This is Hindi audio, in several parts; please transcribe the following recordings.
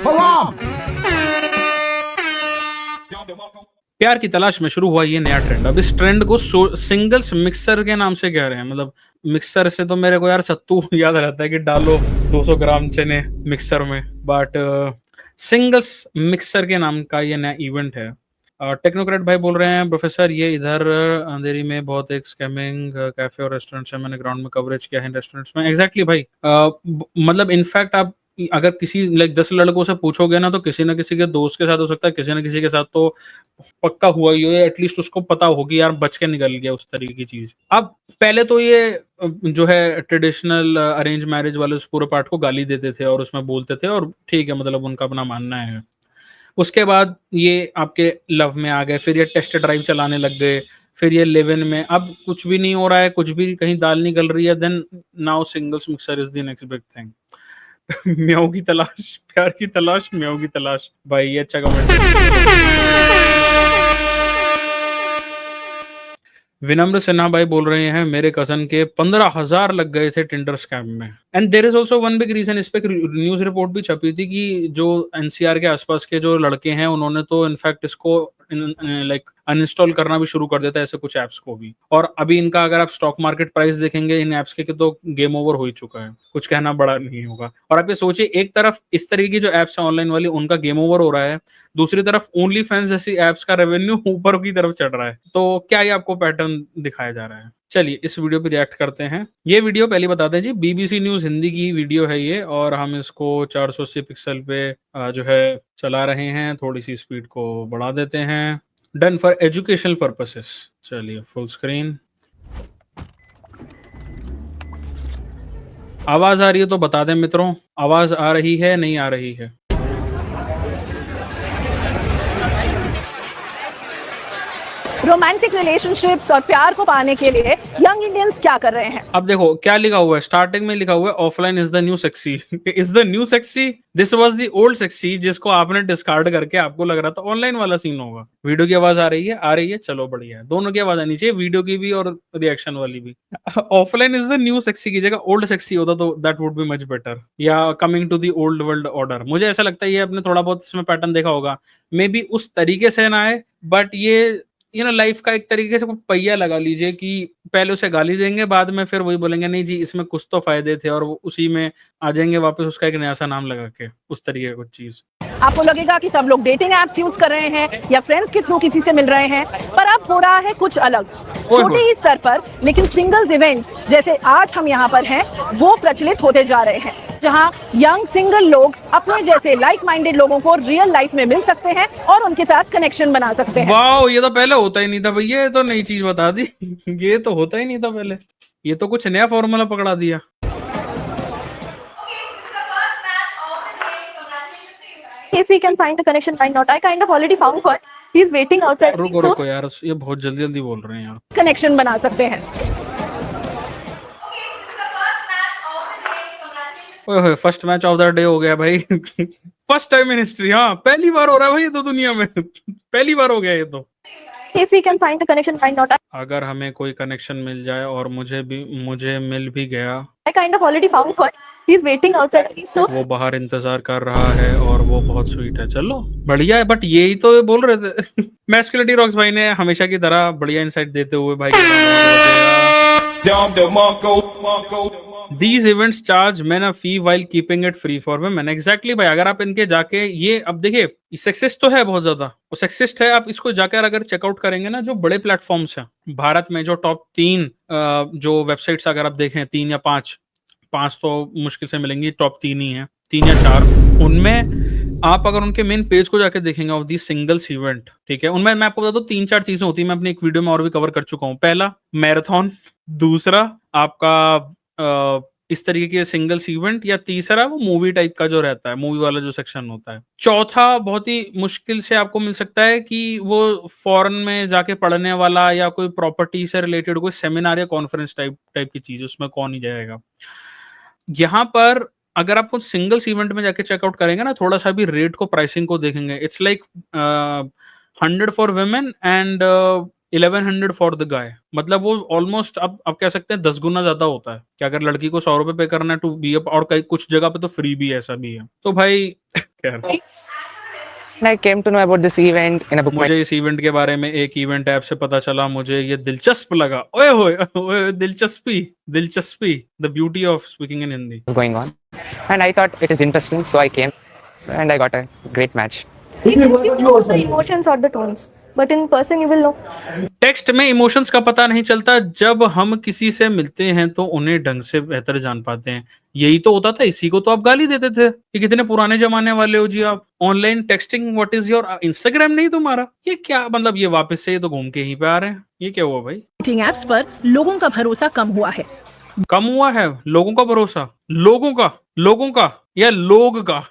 हराम। प्यार की तलाश में शुरू हुआ ये नया ट्रेंड। अब इस ट्रेंड को सिंगल्स मिक्सर के नाम से कह रहे हैं। मतलब मिक्सर से तो मेरे को यार सत्तू याद रहता है कि डालो 200 ग्राम चने मिक्सर में, बट सिंगल्स मिक्सर के नाम का ये नया इवेंट है। टेक्नोक्रेट भाई बोल रहे हैं, प्रोफेसर ये इधर अंधेरी में बहुत एक स्कैमिंग कैफे और रेस्टोरेंट्स है, मैंने ग्राउंड में कवरेज किया है इन रेस्टोरेंट्स में। एग्जैक्टली भाई, मतलब इनफैक्ट आप अगर किसी लाइक 10 लड़कों से पूछोगे ना, तो किसी ना किसी के दोस्त के साथ हो सकता है, किसी ना किसी के साथ तो पक्का हुआ ही हो, एटलीस्ट उसको पता होगी यार बच के निकल गया उस तरीके की चीज। अब पहले तो ये जो है ट्रेडिशनल अरेंज मैरिज वाले उस पूरे पार्ट को गाली देते थे और उसमें बोलते थे, और ठीक है, मतलब उनका अपना मानना है। उसके बाद ये आपके लव में आ गए, फिर ये टेस्ट ड्राइव चलाने लग गए, फिर ये लिव इन में। अब कुछ भी नहीं हो रहा है, कुछ भी कहीं दाल नहीं गल रही है, then now singles mixer is the next big thing. म्याऊ की तलाश, प्यार की तलाश, म्याऊ की तलाश। भाई ये अच्छा कमेंट है। विनम्र सिन्हा भाई बोल रहे हैं, मेरे कजन के 15,000 लग गए थे टिंडर स्कैम में। And there is also one big reason. इस पे न्यूज रिपोर्ट भी छपी थी कि जो एनसीआर के आसपास के जो लड़के हैं, उन्होंने तो इनफैक्ट इसको लाइक अनइंस्टॉल करना भी शुरू कर देता है, ऐसे कुछ ऐप्स को भी। और अभी इनका अगर आप स्टॉक मार्केट प्राइस देखेंगे इन ऐप्स के तो गेम ओवर हो ही चुका है, कुछ कहना बड़ा नहीं होगा। और आप ये सोचिए, एक तरफ इस तरीके की जो ऐप्स है ऑनलाइन वाली, उनका गेम ओवर हो रहा है, दूसरी तरफ ओनली फैंस जैसी ऐप्स का रेवेन्यू ऊपर की तरफ चढ़ रहा है। तो क्या ये आपको पैटर्न दिखाया जा रहा है? चलिए इस वीडियो पे रिएक्ट करते हैं। ये वीडियो पहले बता दें जी, बीबीसी न्यूज हिंदी की वीडियो है ये, और हम इसको 480 पिक्सल पे जो है चला रहे हैं। थोड़ी सी स्पीड को बढ़ा देते हैं। Done for educational purposes. चलिए फुल स्क्रीन। आवाज आ रही है तो बता दें मित्रों, आवाज आ रही है नहीं आ रही है? रोमांटिक रिलेशनशिप्स और प्यार को पाने के लिए यंग इंडियंस क्या कर रहे हैं? अब देखो क्या लिखा हुआ है, स्टार्टिंग में लिखा हुआ है offline is the new sexy. Is the new sexy, this was the old sexy, जिसको आपने डिस्कार्ड करके आपको लग रहा था ऑनलाइन वाला सीन होगा। वीडियो की आवाज आ रही है? आ रही है, चलो बढ़िया है। दोनों की आवाज आनी चाहिए, वीडियो की भी और रिएक्शन वाली भी। Offline is the new sexy की जगह ओल्ड सेक्सी होता तो that would be much better, या coming to the old world order. मुझे ऐसा लगता है ये आपने थोड़ा बहुत इसमें पैटर्न देखा होगा, मे बी उस तरीके से ना आए, बट ये लाइफ का एक तरीके से पहिया लगा लीजिए कि पहले उसे गाली देंगे, बाद में फिर वही बोलेंगे नहीं जी इसमें कुछ तो फायदे थे, और वो उसी में आ जाएंगे वापस उसका एक नया सा नाम लगा के, उस तरीके का कुछ चीज। आपको लगेगा कि सब लोग डेटिंग एप्स यूज कर रहे हैं या फ्रेंड्स के थ्रू किसी से मिल रहे हैं, पर अब हो रहा है कुछ अलग, छोटे ही स्तर पर, लेकिन सिंगल्स इवेंट्स जैसे आज हम यहाँ पर हैं वो प्रचलित होते जा रहे हैं, जहाँ यंग सिंगल लोग अपने जैसे लाइक माइंडेड लोगों को रियल लाइफ में मिल सकते हैं और उनके साथ कनेक्शन बना सकते हैं। वाओ, ये तो पहले होता ही नहीं था भैया, ये तो नई चीज बता दी। ये तो होता ही नहीं था पहले, ये तो कुछ नया फॉर्मूला पकड़ा दिया। If we can find a connection, why not? I kind of already found one. He's waiting outside. रुको रुको यार, ये बहुत जल्दी जल्दी बोल रहे हैं यार। कनेक्शन बना सकते हैं। ओए first match of the day हो गया भाई। फर्स्ट टाइम इन हिस्ट्री, हाँ पहली बार हो रहा है भाई ये तो दुनिया में। पहली बार हो गया ये तो। If we can find a connection, why not? अगर हमें कोई कनेक्शन मिल जाए, और मुझे मिल भी गया, I kind of already found one. He's waiting outside. He's so. वो बाहर इंतजार कर रहा है और वो बहुत स्वीट है, चलो बढ़िया है। बट यही तो बोल रहे थे। मैस्कुलिनिटी रॉक्स भाई ने हमेशा की तरह बढ़िया इंसाइट देते हुए भाई These events charge men a fee while keeping it free for women. Exactly भाई, अगर आप इनके जाके ये, अब देखिए सेक्सिस्ट तो है बहुत ज्यादा, वो सेक्सिस्ट है, आप इसको जाकर अगर चेकआउट करेंगे ना, जो बड़े प्लेटफॉर्म्स हैं भारत में, जो टॉप 3 जो वेबसाइट्स अगर आप देखें, 3 या 5 तो मुश्किल से मिलेंगी, टॉप 3 ही है, 3 या 4, उनमें आप अगर उनके मेन पेज को जाके देखेंगे ऑफ दी सिंगल्स इवेंट, ठीक है, उनमें मैं आपको बता दूं 3-4 चीजें होती है, मैं अपनी एक वीडियो में और भी कवर कर चुका हूं। पहला मैराथन, दूसरा आपका इस तरीके के सिंगल्स इवेंट, या तीसरा वो मूवी टाइप का जो रहता है, मूवी वाला जो सेक्शन होता है। चौथा बहुत ही मुश्किल से आपको मिल सकता है कि वो फॉरेन में जाके पढ़ने वाला, या कोई प्रॉपर्टी से रिलेटेड कोई सेमिनार या कॉन्फ्रेंस टाइप की चीज, उसमें कौन ही जाएगा। यहाँ पर अगर आप सिंगल्स इवेंट में जाके चेकआउट करेंगे ना, थोड़ा सा भी रेट को, प्राइसिंग को देखेंगे, it's like 100 for women and 1100 for the guy. मतलब वो ऑलमोस्ट आप कह सकते हैं 10 गुना ज्यादा होता है कि अगर लड़की को 100 रुपए पे करना है टू बी अप, और कई कुछ जगह पे तो फ्री भी है, ऐसा भी है। तो भाई यार। I came to know about this event in a book. मुझे इस इवेंट के बारे में एक इवेंट ऐप से पता चला, मुझे ये दिलचस्प लगा। ओए होए ओए, दिलचस्पी, the beauty of speaking in Hindi. Was going on, and I thought it is interesting, so I came, and I got a great match. You know the emotions or the tones, but in person you will know. Text में इमोशंस का पता नहीं चलता, जब हम किसी से मिलते हैं तो उन्हें ढंग से बेहतर जान पाते हैं। यही तो होता था, इसी को तो आप गाली देते थे कि कितने पुराने जमाने वाले हो जी आप। Online texting, what is your Instagram नहीं तुम्हारा? ये क्या मतलब, ये वापस से ये तो घूम के ही पे आ रहे हैं, ये क्या हुआ भाई? डेटिंग एप्स पर लोगों का भरोसा कम हुआ है। कम हुआ है लोगों का भरोसा? लोगों का या लोग का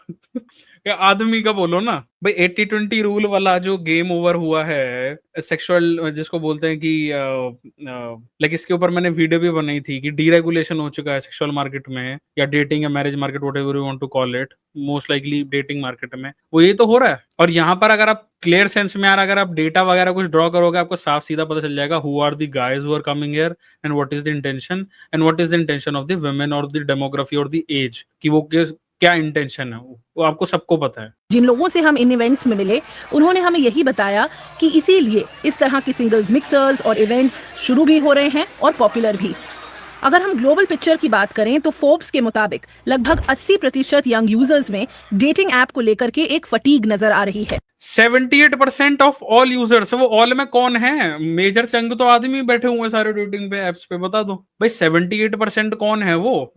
या आदमी का बोलो ना भाई। 80-20 रूल वाला जो गेम ओवर हुआ है सेक्सुअल, जिसको बोलते हैं कि लाइक, इसके ऊपर मैंने वीडियो भी बनाई थी कि डीरेगुलेशन हो चुका है सेक्सुअल मार्केट में, या डेटिंग या marriage market, whatever you want to call it, most likely dating market में वो ये तो हो रहा है। और यहाँ पर अगर आप क्लियर सेंस में यार, अगर आप डेटा वगैरह कुछ ड्रॉ करोगे, आपको साफ सीधा पता चल जाएगा who are the guys who are coming here and what is the intention, and what is the intention of the women और द डेमोग्राफी और द एज, कि वो क्या इंटेंशन है, वो आपको सबको पता है। जिन लोगों से हम इन इवेंट्स में मिले, उन्होंने हमें यही बताया कि इसीलिए इस तरह की सिंगल्स मिक्सर्स और इवेंट्स शुरू भी हो रहे हैं और पॉपुलर भी। अगर हम ग्लोबल पिक्चर की बात करें तो फोर्ब्स के मुताबिक लगभग 80% यंग यूजर्स में डेटिंग ऐप को लेकर के एक फटीग नजर आ रही है। 78% ऑफ ऑल यूजर्स, वो ऑल में कौन है? मेजर चंग तो आदमी बैठे हुए हैं सारे डेटिंग पे एप्स पे, बता दो भाई 78% कौन है वो?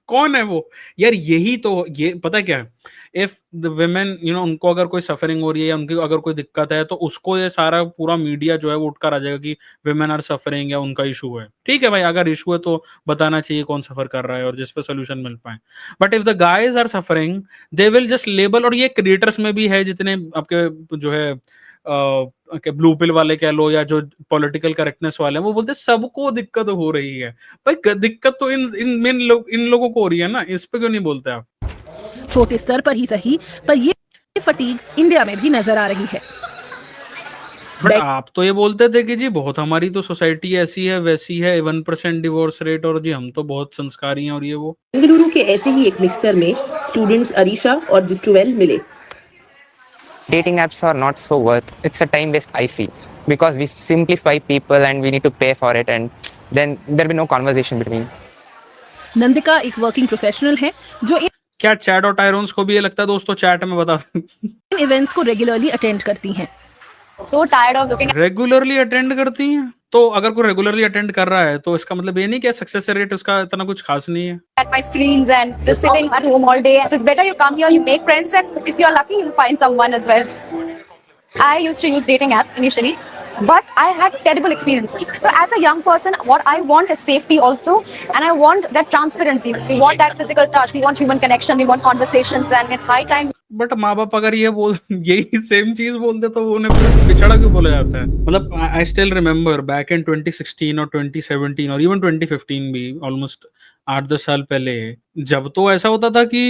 कौन है वो यार? यही तो, ये पता क्या है, इफ द वुमेन उनको अगर कोई सफरिंग हो रही है या उनकी अगर कोई दिक्कत है, तो उसको ये सारा पूरा मीडिया जो है वो उठकर आ जाएगा कि वुमेन आर सफरिंग या उनका इशू है। ठीक है भाई, अगर इशू है तो बताना चाहिए कौन सफर कर रहा है और जिस पे सोल्यूशन मिल पाए। But if the guys are suffering, they will just label, और ये क्रिएटर्स में भी है, जितने आपके जो है ब्लू पिल वाले कह लो या जो पॉलिटिकल करेक्टनेस वाले हैं, वो बोलते हैं सबको दिक्कत हो रही है। भाई दिक्कत तो इन लोगों को हो रही है ना, इस पे क्यों नहीं बोलते आप? छोटे स्तर पर ही सही, पर ये फटीग इंडिया में भी नजर आ रही है। बट आप तो ये बोलते थे कि जी बहुत हमारी तो सोसाइटी ऐसी है वैसी है, 1% डिवोर्स रेट, और जी हम तो बहुत संस्कारी हैं और ये वो। बेंगलुरु के ऐसे ही एक मिक्सर में स्टूडेंट्स अरीशा और जिस्टुवेल मिले। Dating apps are not so worth. It's a time waste, I feel, because we simply swipe people and we need to pay for it, and then there will be no conversation between. Nandika एक वर्किंग प्रोफेशनल है जो क्या चैट और टायरोन्स को भी ये लगता है दोस्तों? चैट में बता इन इवेंट्स को रेगुलरली अटेंड करती हैं। So tired of looking regularly attend करती हैं? तो अगर कोई रेगुलरली अटेंड कर रहा है तो इसका मतलब ये नहीं कि सक्सेस रेट उसका इतना कुछ खास नहीं है। at my screens and just sitting at home all day. So it's better you come here, you make friends, and if you're lucky, you'll find someone as well. I used to use dating apps initially, but I had terrible experiences. So as a young person, what I want is safety also, and I want that transparency. We want that physical touch. We want human connection. We want conversations, and it's high time. But माँ बाप अगर ये बोल यही सेम चीज बोलते तो उन्हें फिर पिछड़ा क्यों बोला जाता है? मतलब I still remember back in 2016 और 2017 और इवन 2015 भी, ऑलमोस्ट 8-10 साल पहले, जब तो ऐसा होता था कि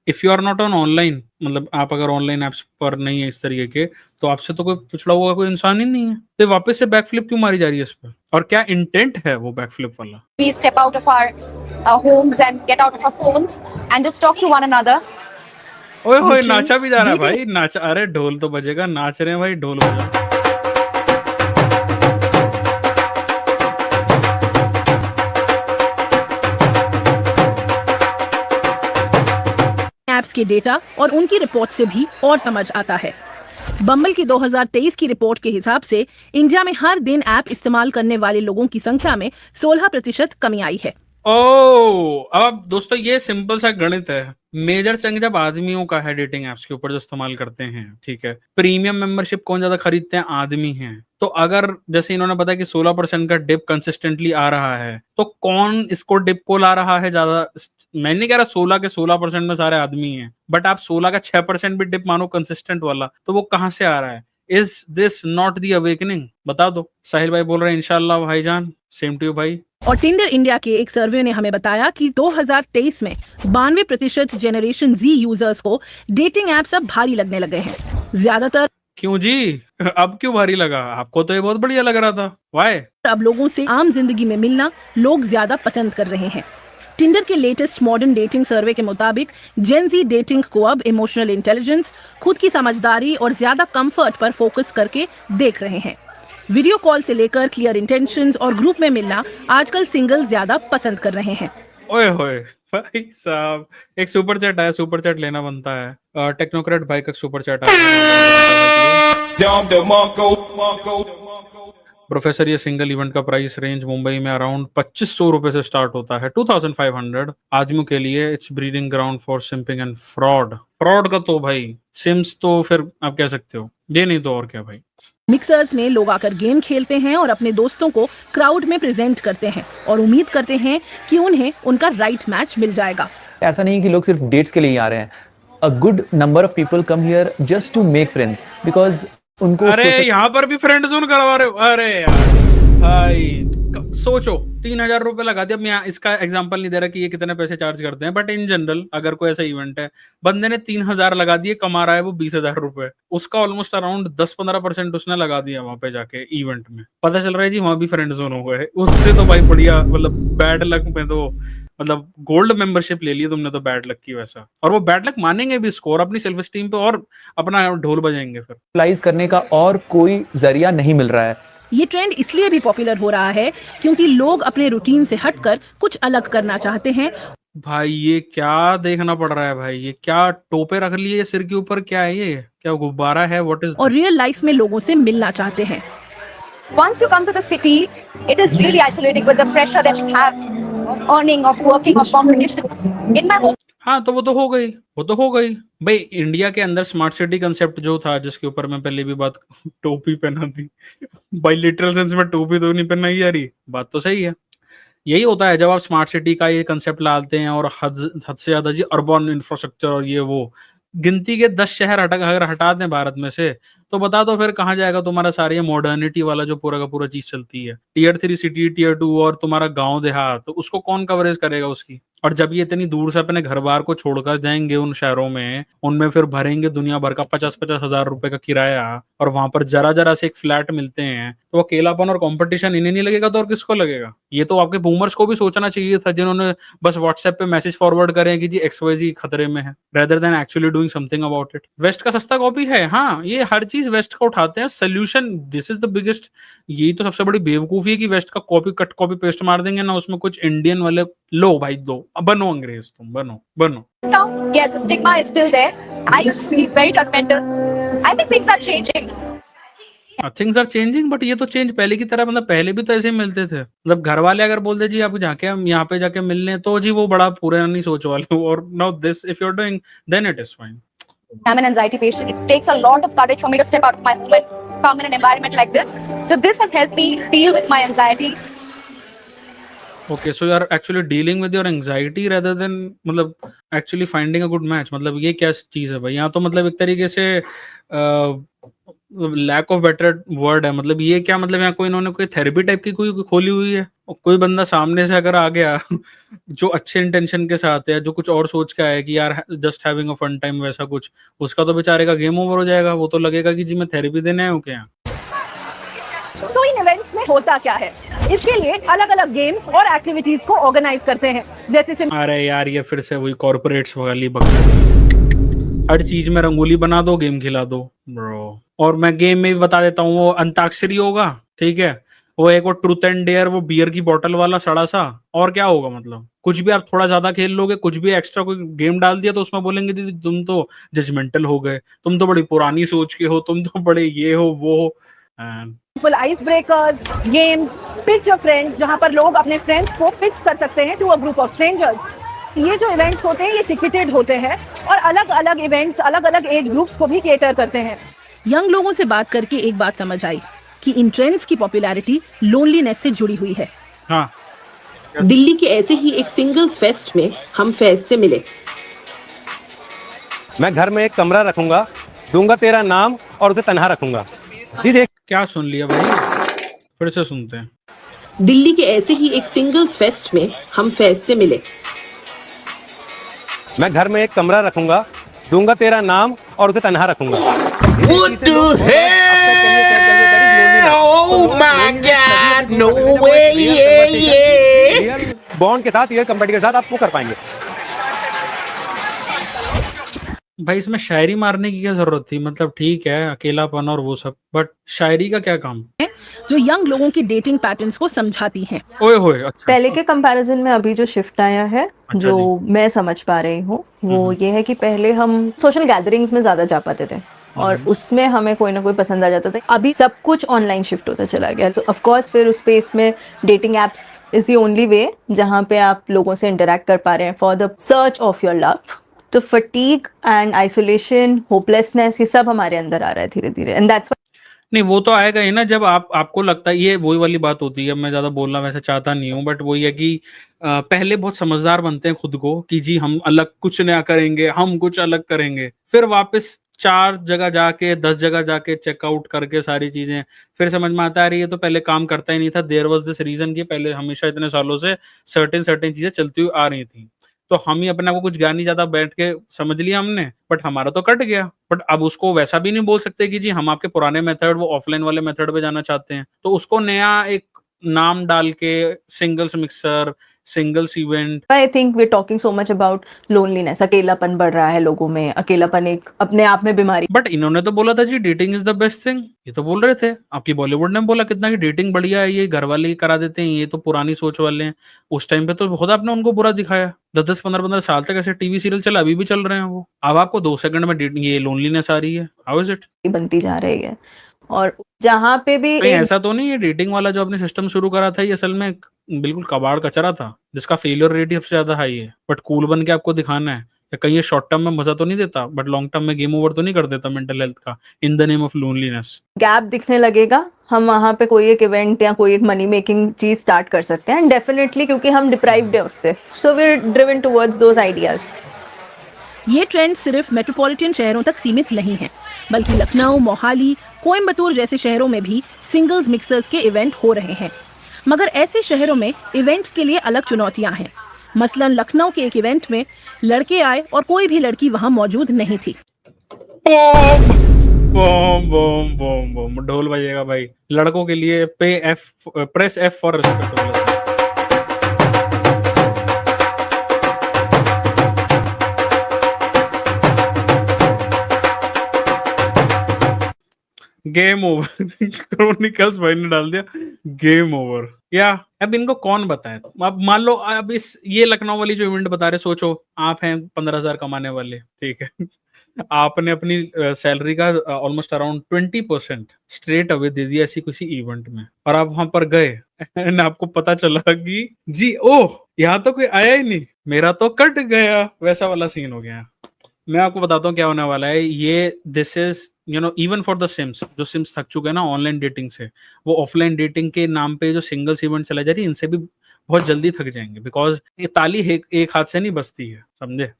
if you are not on online, मतलब आप अगर ऑनलाइन एप्स पर नहीं है इस तरीके के, तो आपसे तो कोई पिछड़ा हुआ कोई इंसान ही नहीं है। तो वापस से बैकफ्लिप क्यों मारी जा रही है इस पर? और क्या इंटेंट है वो बैकफ्लिप वाला? We step out of our homes and get out of our phones and just talk to one another. ओए होए, नाचा भी जा रहा है भाई, नाचा। अरे ढोल तो बजेगा, नाच रहे हैं भाई, ढोल बजा। ऐप्स के डेटा और उनकी रिपोर्ट से भी और समझ आता है। बम्बल की 2023 की रिपोर्ट के हिसाब से इंडिया में हर दिन ऐप इस्तेमाल करने वाले लोगों की संख्या में 16% कमी आई है। अब दोस्तों ये सिंपल सा गणित है। मेजर चंग जब आदमियों का है डेटिंग एप्स के ऊपर जो इस्तेमाल करते हैं, ठीक है, प्रीमियम मेंबरशिप कौन ज्यादा खरीदते हैं? आदमी हैं। तो अगर जैसे इन्होंने बताया कि 16% का डिप कंसिस्टेंटली आ रहा है, तो कौन इसको डिप को ला रहा है ज्यादा? मैं नहीं कह रहा 16 के 16% में सारे आदमी हैं, बट आप 16 का 6% भी डिप मानो कंसिस्टेंट वाला, तो वो कहां से आ रहा है? Is this not the awakening? बता दो। साहिल भाई बोल रहे हैं इंशाल्लाह भाईजान, सेम टू यू भाई। और टिंडर इंडिया के एक सर्वे ने हमें बताया कि 2023 में 92% जनरेशन जी यूजर्स को डेटिंग ऐप्स अब भारी लगने लगे हैं। ज्यादातर क्यों जी? अब क्यों भारी लगा? आपको तो ये बहुत बढ़िया लग रहा था। वाई? अब लोगों से आम जिंदगी में मिलना लोग ज्यादा पसंद कर रहे हैं। टिंडर के लेटेस्ट मॉडर्न डेटिंग सर्वे के मुताबिक जेन जी डेटिंग को अब इमोशनल इंटेलिजेंस, खुद की समझदारी और ज्यादा कंफर्ट पर फोकस करके देख रहे हैं। वीडियो कॉल से लेकर क्लियर इंटेंशंस और ग्रुप में मिलना आजकल सिंगल ज्यादा पसंद कर रहे हैं। ओए होए भाई साहब, एक सुपर चैट आया, सुपर चैट लेना बनता है। टेक्नोक्रेट भाई का सुपर चैट आया। प्रोफेसर, ये सिंगल इवेंट का प्राइस रेंज मुंबई में अराउंड 2500 रुपए से स्टार्ट होता है, 2500 आदमियों के लिए। It's breeding ground for simping and fraud. Fraud का तो भाई सिम्स तो फिर आप कह सकते हो, ये नहीं तो और क्या भाई। मिक्सर्स में लोग आकर गेम खेलते हैं और अपने दोस्तों को क्राउड में प्रेजेंट करते हैं और उम्मीद करते हैं कि उन्हें उनका राइट मैच मिल जाएगा। ऐसा नहीं कि लोग सिर्फ डेट्स के लिए ही आ रहे हैं। A good number of people come here just to make friends because उनको अरे यहाँ पर भी फ्रेंड जोन करवा रहे हो। अरे यार भाई सोचो, 3000 रुपए लगा दिया। अब मैं इसका एग्जांपल नहीं दे रहा कि ये कितने पैसे चार्ज करते हैं, बट इन जनरल अगर कोई ऐसा इवेंट है, बंदे ने 3000 लगा दिए, कमा रहा है वो 20,000 रुपए, उसका ऑलमोस्ट अराउंड 10-15% उसने लगा दिया वहां पे जाके इवेंट में। पता चल रहा है जी वहां भी फ्रेंड जोन हो गए। उससे तो भाई बढ़िया, मतलब बैड लक में तो मतलब गोल्ड मेंबरशिप ले ली तुमने तो बैड लक की वैसा। और वो बैड लक मानेंगे भी इसको और अपनी सेल्फ एस्टीम पे और अपना ढोल बजाएंगे फिर। यूटिलाइज करने का और कोई जरिया नहीं मिल रहा है। ये ट्रेंड इसलिए भी पॉपुलर हो रहा है क्योंकि लोग अपने रूटीन से हटकर कुछ अलग करना चाहते हैं। भाई ये क्या देखना पड़ रहा है भाई, ये क्या टोपे रख लिए सिर के ऊपर, क्या है ये, क्या गुब्बारा है, व्हाट इज और रियल लाइफ में लोगों से मिलना चाहते हैं। Once you come to the city, it is really isolating with the pressure that you have of earning, of working, of competition. In my home, हाँ तो वो तो हो गई, वो तो हो गई भाई। इंडिया के अंदर स्मार्ट सिटी कंसेप्ट जो था, जिसके ऊपर मैं पहले भी बात, टोपी पहना थी भाई, लिटरल सेंस में टोपी तो नहीं पहनाई जा रही, बात तो सही है। यही होता है जब आप स्मार्ट सिटी का ये कंसेप्ट लाते हैं और हद से ज्यादा जी अर्बन इंफ्रास्ट्रक्चर और ये वो, गिनती के 10 शहर अगर हटा दें भारत में से, तो बता दो फिर कहाँ जाएगा तुम्हारा सारी मॉडर्निटी वाला जो पूरा का पूरा चीज चलती है। टियर 3 सिटी, टियर 2 और तुम्हारा गांव देहात, तो उसको कौन कवरेज करेगा उसकी। और जब ये इतनी दूर से अपने घर बार को छोड़कर जाएंगे उन शहरों में, उनमें फिर भरेंगे दुनिया भर का 50-50 हजार रुपए का किराया, और वहां पर जरा से एक फ्लैट मिलते हैं, तो अकेलापन और कंपटीशन इन्हें नहीं लगेगा तो और किसको लगेगा। ये तो आपके बूमर्स को भी सोचना चाहिए था, जिन्होंने बस व्हाट्सएप पे मैसेज फॉरवर्ड करें कि जी XYZ खतरे में है, rather than actually doing something about it. West का सस्ता कॉपी है, हाँ ये हर चीज वेस्ट का उठाते हैं solution. This is the biggest, यही तो सबसे बड़ी बेवकूफी है कि वेस्ट का कॉपी कट कॉपी पेस्ट मार देंगे ना, उसमें कुछ इंडियन वाले लो भाई, दो बनो अंग्रेज, तुम बनो। yes, the stigma is still there. I used to be very judgmental. I think things are changing. Things are changing, but ये तो चेंज पहले की तरह, मतलब पहले भी तो ऐसे ही मिलते थे। मतलब घर वाले अगर बोलते जी आप जाके हम यहाँ पे जाके मिलने, तो जी वो बड़ा पुरानी सोच वाले, और now this if you are doing then it is fine. I'm an anxiety patient. It takes a lot of courage for me to step out of my home and come in an environment like this. So this has helped me deal with my anxiety. Okay, so you are actually dealing with your anxiety rather than मतलब actually finding a good match। मतलब ये क्या चीज है भाई, यहाँ तो मतलब एक तरीके से लैक ऑफ बेटर वर्ड है। मतलब ये क्या, मतलब यहाँ कोई इन्होंने कोई थेरेपी टाइप की कोई खोली हुई है। और कोई बंदा सामने से अगर आ गया जो अच्छे इंटेंशन के साथ है, जो कुछ और सोच के आया कि यार just having a fun time वैसा कुछ, उसका तो बेचारे का गेम ओवर हो जाएगा। वो तो लगेगा कि जी मैं थेरेपी देने आया हूँ क्या। तो इन इवेंट्स में होता क्या है, इसके लिए अलग अलग गेम्स और एक्टिविटीज को ऑर्गेनाइज करते हैं, जैसे अरे यार ये फिर से वही कॉर्पोरेट्स वाली बकवास, हर चीज में रंगोली बना दो, गेम खिला दो ब्रो। और मैं गेम में भी बता देता हूँ, वो अंताक्षरी होगा, ठीक है, वो एक वो ट्रूथ एंड डेयर, वो बियर की बोतल वाला सड़ा सा, और क्या होगा। मतलब कुछ भी आप थोड़ा ज्यादा खेल लोगे, कुछ भी एक्स्ट्रा कोई गेम डाल दिया तो उसमें बोलेंगे दीदी तुम तो जजमेंटल हो गए, तुम तो बड़ी पुरानी सोच के हो, तुम तो बड़े ये हो वो हो। Ice breakers, games, pitch your friends, जहां पर लोग अपने फ्रेंड्स को पिच कर सकते हैं to a group of strangers. ये जो इवेंट्स होते हैं ये टिकटेड होते हैं और अलग अलग इवेंट्स अलग अलग एज ग्रुप्स को भी केटर करते हैं। यंग लोगों से बात करके एक बात समझ आई कि इन ट्रेंड्स की पॉपुलैरिटी लोनलीनेस से जुड़ी हुई है। हाँ, दिल्ली के ऐसे ही एक सिंगल्स फेस्ट में हम फैज से मिले। मैं घर में एक कमरा रखूंगा, दूंगा तेरा नाम और उसे तन्हा रखूंगा। जी देख क्या सुन लिया भाई, फिर से सुनते हैं। दिल्ली के ऐसे ही एक सिंगल्स फेस्ट में हम फैज से मिले। मैं घर में एक कमरा रखूंगा, दूंगा तेरा नाम और उसे तन्हा रखूंगा। What the hell? Oh my God! No way! Yeah, yeah. Bond के साथ, ये कंपेटी के साथ आप वो कर पाएंगे। भाई इसमें शायरी मारने की क्या जरूरत थी? मतलब ठीक है अकेलापन और वो सब, बट शायरी का क्या काम? जो यंग लोगों की डेटिंग पैटर्न्स को समझाती हैं। ओए होए, अच्छा पहले के कंपैरिजन में अभी जो शिफ्ट आया है, अच्छा जो जी। मैं समझ पा रही हूँ, वो ये है कि पहले हम सोशल गैदरिंग्स में ज्यादा जा पाते थे और उसमें हमें कोई ना कोई पसंद आ जाता था। अभी सब कुछ ऑनलाइन शिफ्ट होता चला गया, तो ऑफ कोर्स फिर उस स्पेस में dating apps is the only way जहाँ पे आप लोगों से इंटरेक्ट कर पा रहे हैं for the search of your love. तो फटीग एंड आइसोलेशन, होपलेसनेस, ये सब हमारे अंदर आ रहा है धीरे धीरे, एंड दैट्स नहीं वो तो आएगा ही ना, जब आपको लगता है, ये वही वाली बात होती है। मैं ज्यादा बोलना वैसे चाहता नहीं हूँ, बट वही है कि पहले बहुत समझदार बनते हैं खुद को कि जी हम अलग कुछ नया करेंगे, हम कुछ अलग करेंगे, फिर वापस 4 जगह जाके 10 जगह जाके चेकआउट करके सारी चीजें फिर समझ में आता है अरे ये तो पहले काम करता ही नहीं था। देयर वाज दिस रीजन कि पहले हमेशा इतने सालों से सर्टेन चीजें चलती हुई आ रही थी, तो हम ही अपने आप को कुछ ज्ञान नहीं ज्यादा बैठ के समझ लिया हमने, बट हमारा तो कट गया। बट अब उसको वैसा भी नहीं बोल सकते कि जी हम आपके पुराने मेथड, वो ऑफलाइन वाले मेथड पे जाना चाहते हैं, तो उसको नया एक नाम डाल के singles mixer, singles event. I think we talking so much about loneliness, अकेलापन बढ़ रहा है लोगों में, अकेलापन एक अपने आप में बीमारी। बट इन्होंने तो बोला था जी dating is the best thing, ये तो बोल रहे थे। आपकी बॉलीवुड ने बोला कितना कि डेटिंग बढ़िया है, ये घर वाले ही करा देते हैं, ये तो पुरानी सोच वाले हैं। उस टाइम पे तो खुद आपने उनको बुरा दिखाया। 10-10, 15-15 साल तक ऐसे टीवी सीरियल चला, अभी भी चल रहे हैं वो। अब आपको 2 सेकंड में ये लोनलीनेस आ रही है, हाउ इज इट? बनती जा रही है, और जहाँ पे भी कहीं ऐसा तो नहीं है डेटिंग वाला जो आपने सिस्टम शुरू करा था ये असल में बिल्कुल कबाड़ कचरा था जिसका फेलियर रेट ही सबसे ज्यादा हाई है, बट कूल बन के आपको दिखाना है? या कहीं ये शॉर्ट टर्म में मजा तो नहीं देता, बट लॉन्ग टर्म में गेम ओवर तो नहीं कर देता मेंटल हेल्थ का in the name of loneliness? Gap दिखने लगेगा, हम वहाँ पे कोई एक इवेंट या कोई एक मनी मेकिंग चीज स्टार्ट कर सकते हैं, एंड डेफिनेटली क्योंकि हम डिप्राइव्ड है उससे, so we are driven towards those ideas. ये ट्रेंड सिर्फ मेट्रोपॉलिटन शहरों तक सीमित नहीं है, बल्कि लखनऊ, मोहाली, कोयम्बतूर जैसे शहरों में भी सिंगल्स मिक्सर्स के इवेंट हो रहे हैं। मगर ऐसे शहरों में इवेंट्स के लिए अलग चुनौतियां हैं। मसलन लखनऊ के एक इवेंट में लड़के आए और कोई भी लड़की वहां मौजूद नहीं थी। बम बम बम बम ढोल बजेगा भाई। लड़कों के लिए press F for respect. Game over. Chronicles भाई ने डाल दिया गेम ओवर। या अब इनको कौन बताए? अब मान लो अब ये लखनऊ वाली जो इवेंट बता रहे, सोचो आप हैं 15,000 कमाने वाले, ठीक है। आपने अपनी सैलरी का almost around 20% straight away they दिया ऐसी किसी इवेंट में, और आप वहां पर गए एंड आपको पता चला कि जी ओह यहाँ तो कोई आया ही नहीं, मेरा तो कट गया, वैसा वाला सीन हो गया। मैं आपको बताता हूँ क्या होने वाला है। ये this is even for the sims, जो सिम्स थक चुके हैं ना ऑनलाइन डेटिंग से, वो ऑफलाइन डेटिंग के नाम पे जो सिंगल्स इवेंट चला जा रही है, इनसे भी बहुत जल्दी थक जाएंगे, बिकॉज ये ताली एक हाथ से नहीं बजती है, समझे?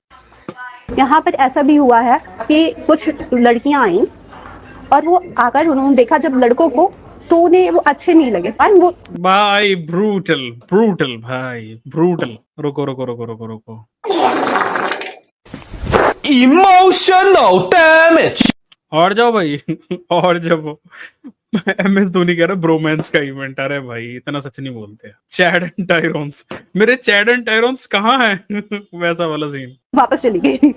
यहाँ पर ऐसा भी हुआ है कि कुछ लड़कियां आई और वो आकर उन्होंने देखा जब लड़कों को, तो उन्हें वो अच्छे नहीं लगे, और वो भाई ब्रूटल भाई ब्रूटल। रुको रुको रुको रुको रुको, इमोशनल डैमेज। और जाओ भाई और जब MS धोनी कह रहा ब्रोमांस का इवेंट, अरे भाई इतना सच नहीं बोलते। चैड एंड टायरोन्स, मेरे चैड एंड टायरोन्स कहाँ हैं? वैसा वाला सीन। वापस चली गई।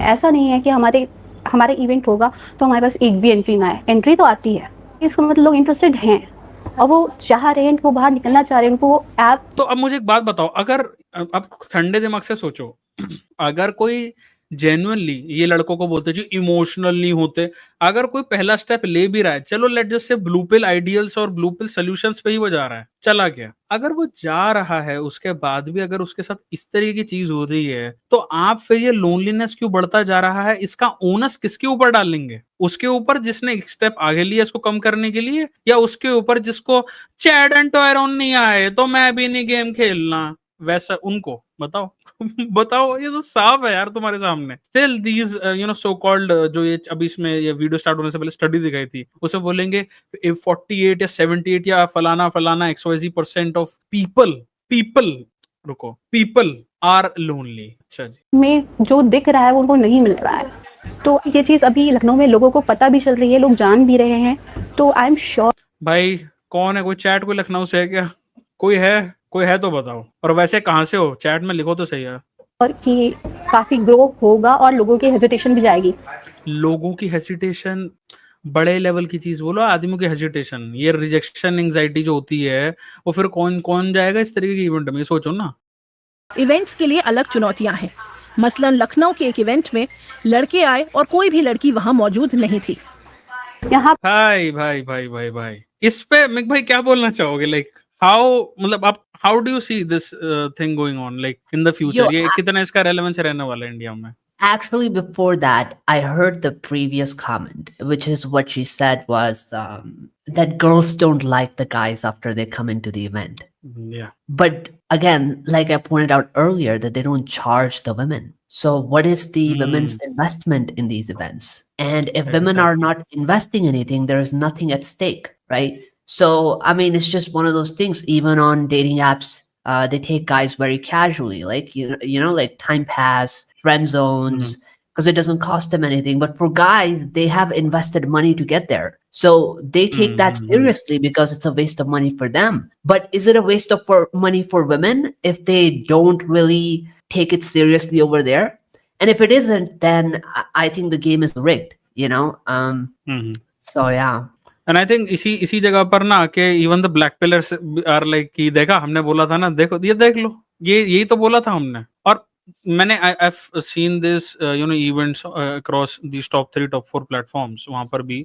ऐसा नहीं है कि हमारे इवेंट होगा तो हमारे पास एक भी एंट्री ना है, एंट्री तो आती है। इसका मतलब लोग इंटरेस्टेड हैं और वो चाह रहे हैं, वो बाहर निकलना चाह रहे हैं, उनको वो ऐप। तो अब मुझे एक बात बताओ, अगर अब ठंडे दिमाग से सोचो, अगर कोई जेन्युइनली, ये लड़कों को बोलते जो इमोशनल नहीं होते, अगर कोई पहला स्टेप ले भी रहा है, चलो let just say blue pill ideals और ब्लू पिल सॉल्यूशंस पे ही वो जा रहा है, चला गया। अगर वो जा रहा है उसके बाद भी अगर उसके साथ इस तरीके की चीज हो रही है, तो आप फिर ये लोनलीनेस क्यों बढ़ता जा रहा है, इसका ओनस किसके ऊपर डालेंगे? उसके ऊपर जिसने एक स्टेप आगे लिया इसको कम करने के लिए, या उसके ऊपर जिसको चैड एंड टॉयरॉन नहीं आए तो मैं भी नहीं गेम खेलना, वैसा उनको बताओ? बताओ, ये तो साफ है यार तुम्हारे सामने। स्टिल दीज सो कॉल्ड, जो ये अभी इसमें ये वीडियो स्टार्ट होने से पहले स्टडी दिखाई थी, उसमें बोलेंगे 48 या 78 या फलाना फलाना XYZ% of people are lonely. अच्छा जी, में जो दिख रहा है वो उनको नहीं मिल रहा है, तो ये चीज अभी लखनऊ में लोगों को पता भी चल रही है, लोग जान भी रहे हैं। तो आई एम श्योर। भाई कौन है? कोई चैट, कोई लखनऊ से है क्या? कोई है? कोई है तो बताओ, और वैसे कहाँ से हो, चैट में लिखो तो सही यार। और कि काफी ग्रो होगा और लोगों की हेजिटेशन भी जाएगी। लोगों की हेजिटेशन, बड़े लेवल की चीज बोलो, आदमियों की हेजिटेशन, ये रिजेक्शन एंजाइटी जो होती है, वो फिर कौन कौन जाएगा इस तरीके के इवेंट में, सोचो ना। इवेंट्स के लिए अलग चुनौतियां हैं। मसलन लखनऊ के एक इवेंट में लड़के आए और कोई भी लड़की वहां मौजूद नहीं थी। यहाँ भाई भाई भाई भाई भाई, इस पे मिक भाई क्या बोलना चाहोगे? लाइक हाउ, मतलब आप how do you see this thing going on like in the future? ये कितना इसका रेलेवेंस रहने वाला है इंडिया में? Actually, before that, I heard the previous comment, which is what she said was that girls don't like the guys after they come into the event. Yeah. But again, like I pointed out earlier, that they don't charge the women. So what is the women's investment in these events? And if women are not investing anything, there is nothing at stake, right? So, I mean, it's just one of those things. Even on dating apps, they take guys very casually, like, you know, like time pass, friend zones, because it doesn't cost them anything. But for guys, they have invested money to get there. So they take that seriously because it's a waste of money for them. But is it a waste of money for women if they don't really take it seriously over there? And if it isn't, then I think the game is rigged, you know? So yeah. And I think इसी जगह पर ना कि even the black pillars are like कि देखा हमने बोला था ना, देखो ये देख लो, ये यही तो बोला था हमने। और मैंने I've seen this you know events across these top 3 top 4 platforms, वहां पर भी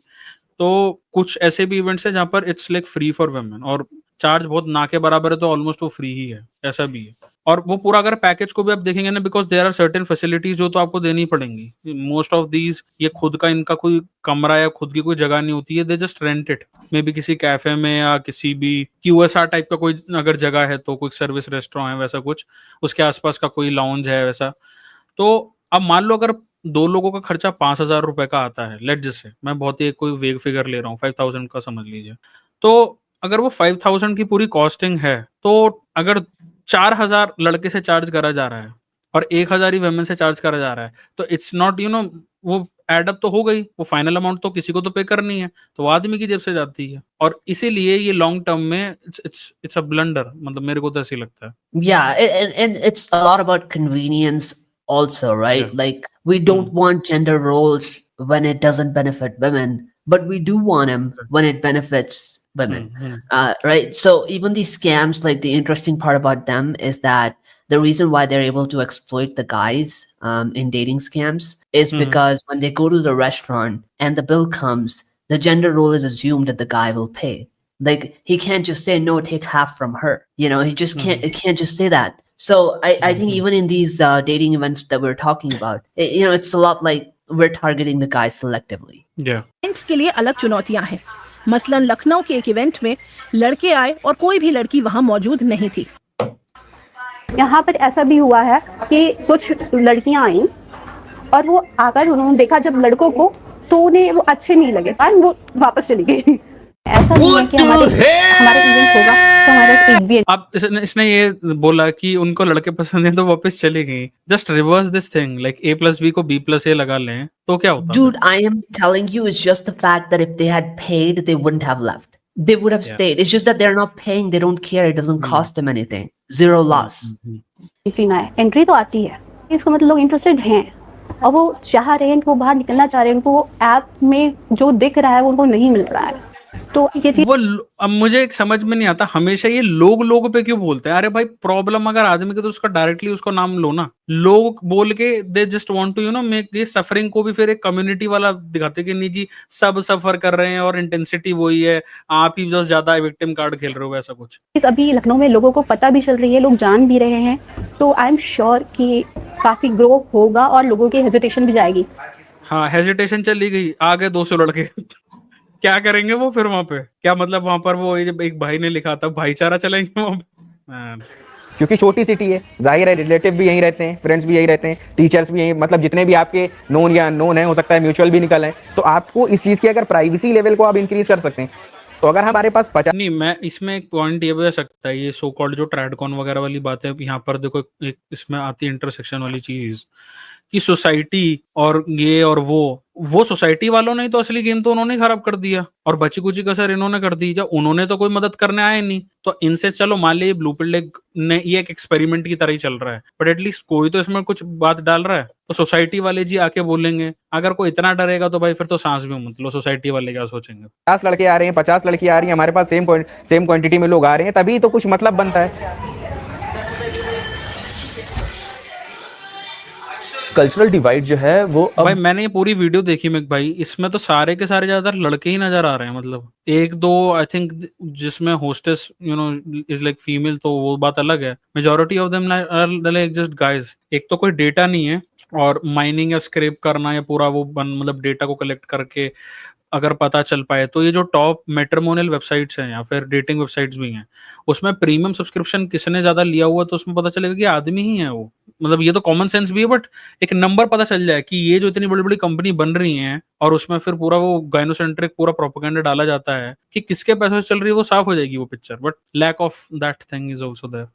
तो कुछ ऐसे भी इवेंट्स है जहाँ पर it's like free for women और चार्ज बहुत ना के बराबर है, तो ऑलमोस्ट वो फ्री ही है, ऐसा भी है। और वो पूरा अगर पैकेज को भी आप देखेंगे ना, because there are certain facilities जो तो आपको देनी पड़ेंगी। मोस्ट ऑफ दीज ये खुद का इनका कोई कमरा या खुद की कोई जगह नहीं होती है, they just rent it, may be किसी कैफे में या किसी भी QSR टाइप का कोई अगर जगह है तो, कोई सर्विस रेस्टोरेंट है वैसा कुछ, उसके आसपास का कोई लाउंज है वैसा। तो अब मान लो अगर 2 लोगों का खर्चा 5,000 रुपए का आता है, लेट जैसे मैं बहुत ही कोई वेग फिगर ले रहा हूँ, 5,000 का समझ लीजिए। तो अगर वो 5,000 की पूरी कॉस्टिंग है, तो अगर 4,000 लड़के से चार्ज करा जा रहा है और 1,000 ही वुमेन से चार्ज करा जा रहा है, तो इट्स नॉट यू नो, वो एडअप तो हो गई, वो फाइनल अमाउंट तो किसी को तो पे करनी है, तो वो आदमी की जेब से जाती है। और इसीलिए ये लॉन्ग टर्म में इट्स अ ब्लंडर, मतलब मेरे को तो ऐसे ही लगता है। Yeah, and it's a lot about convenience also, right? Yeah. Like we don't want gender roles when it doesn't benefit women, but we do want them when it benefits women, right? So even these scams, like the interesting part about them is that the reason why they're able to exploit the guys in dating scams is because when they go to the restaurant and the bill comes, the gender role is assumed that the guy will pay. Like he can't just say no, take half from her. You know, he just can't. It can't just say that. So I think even in these dating events that we're talking about, you know, it's a lot like we're targeting the guys selectively. Yeah. Events के लिए अलग चुनौतियां हैं। मसलन लखनऊ के एक इवेंट में लड़के आए और कोई भी लड़की वहां मौजूद नहीं थी। यहाँ पर ऐसा भी हुआ है कि कुछ लड़कियां आई और वो आकर उन्होंने देखा जब लड़कों को, तो उन्हें वो अच्छे नहीं लगे और वो वापस चली गई। ऐसा नहीं है कि हमारा इवेंट होगा तो हमारे पास एक भी। अब इसने ये बोला कि उनको लड़के पसंद है तो वापस चली गई। Just reverse this thing, like A+B को B+A लगा लें तो क्या होता? Dude, I am telling you, it's just the fact that if they had paid, they wouldn't have left. They would have stayed. It's just that they're not paying. They don't care. It doesn't cost them anything. Zero loss. Entry तो आती है, इसका मतलब लोग इंटरेस्टेड हैं और वो चाह रहे हैं कि वो बाहर निकलना चाह रहे हैं, उनको वो ऐप में जो दिख रहा है वो उनको नहीं मिल रहा है। तो ये चीज वो अब मुझे एक समझ में नहीं आता, हमेशा ये लोग पे क्यों बोलते हैं? अरे भाई प्रॉब्लम अगर आदमी के तो उसका डायरेक्टली उसको नाम लो ना। लोग बोल के they just want to you know make ये सफरिंग को भी फिर एक कम्युनिटी वाला दिखाते कि नहीं जी सब सफर कर रहे हैं और इंटेंसिटी वही है, आप ही बस ज्यादा विक्टिम कार्ड खेल रहे हो, ऐसा कुछ। अभी लखनऊ में लोगों को पता भी चल रही है, लोग जान भी रहे हैं, तो आई एम श्योर कि काफी ग्रो होगा और लोगों की हेजिटेशन भी जाएगी। हाँ, हेजिटेशन चली गई, आ गए 200 लड़के क्या करेंगे वो फिर वहां पे? क्या मतलब वहां पर वो एक भाई ने लिखा था भाईचारा चलेंगे वहां पे? क्योंकि छोटी सिटी है, जाहिर है रिलेटिव भी यहीं रहते हैं, फ्रेंड्स भी यहीं रहते हैं, टीचर्स भी यहीं, मतलब जितने भी आपके नोन या अननोन है, हो सकता है म्यूचुअल भी निकल है, तो आपको इस चीज़ की अगर प्राइवेसी लेवल को आप इंक्रीज कर सकते हैं। तो अगर हमारे पास 50 नहीं, मैं इसमें एक पॉइंट ये भी हो सकता है, ये सो कॉल्ड जो ट्रैडकॉन वगैरह वाली बात है, यहाँ पर देखो एक इसमें आती है इंटरसेक्शन वाली चीज कि सोसाइटी और ये और वो सोसाइटी वालों ने ही तो असली गेम तो उन्होंने ही खराब कर दिया और बची कुची कसर इन्होंने कर दी। जब उन्होंने तो कोई मदद करने आए नहीं, तो इनसे चलो मान लीजिए ब्लूप्रिंट ने ये एक एक्सपेरिमेंट की तरह ही चल रहा है, बट एटलीस्ट कोई तो इसमें कुछ बात डाल रहा है। तो सोसाइटी वाले जी आके बोलेंगे, अगर कोई इतना डरेगा तो भाई फिर तो सांस भी मत लो, सोसाइटी वाले क्या सोचेंगे। 50 लड़के आ रहे हैं, 50 लड़की आ रही हैं, हमारे पास सेम क्वांटिटी में लोग आ रहे हैं, तभी तो कुछ मतलब बनता है। कल्चरल डिवाइड जो है वो अब भाई मैंने ये पूरी वीडियो देखी मिक भाई, इसमें तो सारे के सारे ज्यादातर लड़के ही नजर आ रहे हैं। मतलब एक दो आई थिंक जिसमें होस्टेस इज लाइक फीमेल, तो वो बात अलग है। Majority of them are like just guys. एक तो कोई डेटा नहीं है, और माइनिंग या स्क्रैप करना या पूरा वो मतलब डेटा को कलेक्ट करके अगर पता चल पाए, तो ये जो टॉप मैट्रिमोनियल वेबसाइट्स हैं या फिर डेटिंग वेबसाइट्स भी हैं, उसमें प्रीमियम सब्सक्रिप्शन किसने ज्यादा लिया हुआ, तो उसमें पता चलेगा कि आदमी ही है वो। मतलब ये तो कॉमन सेंस भी है, बट एक नंबर पता चल जाए कि ये जो इतनी बड़ी बड़ी कंपनी बन रही हैं और उसमें फिर पूरा वो गाइनोसेंट्रिक पूरा प्रोपेगेंडा डाला जाता है कि किसके पैसों से चल रही है, वो साफ हो जाएगी वो picture. But lack of that thing is also there.